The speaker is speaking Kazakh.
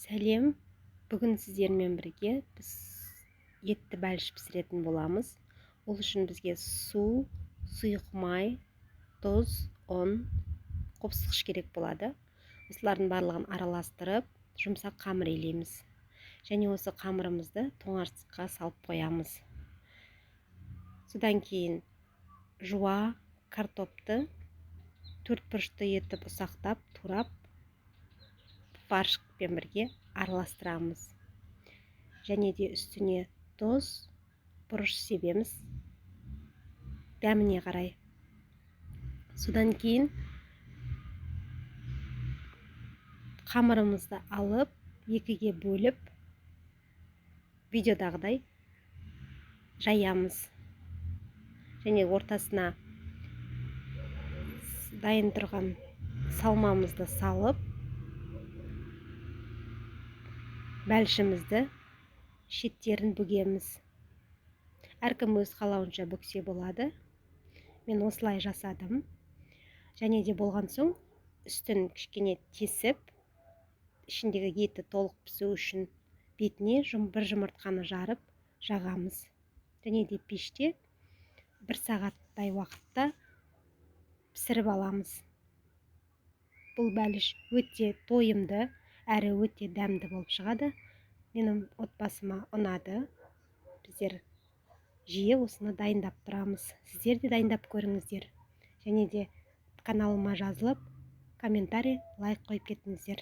Сәлем, бүгін сіздермен бірге біз етті бәліш пісіретін боламыз. Ол үшін бізге су, сұйық май, тұз, ұн, қопсықыш керек болады. Осылардың барлығын араластырып, жұмсақ қамыр илейміз. Және осы қамырымызды тоңазтқышқа салып қоямыз. Содан кейін жуа картопты төртбұрышты етіп ұсақтап, турап, фаршпен бірге араластырамыз. Және де үстіне тұз, бұрыш себеміз дәміне қарай. Содан кейін қамырымызды алып, екіге бөліп, видеодағыдай жаямыз. Және ортасына дайын тұрған салмамызды салып, бәлішімізді шеттерін бүгеміз. Әркім өз қалауынша бүксе болады. Мен осылай жасадым. Және де болған соң үстін кішкене тесіп, ішіндегі еті толық пісу үшін бетіне бір жұмыртқаны жарып жағамыз. Және де пеште 1 сағаттай уақытта пісіріп аламыз. Бұл бәліш өте тойымды, әрі өте дәмді болып шығады. Менің отбасыма ұнады. Біздер жиі осыны дайындап тұрамыз. Сіздер де дайындап көріңіздер. Және де каналыма жазылып, комментарий, лайк қойып кетіңіздер.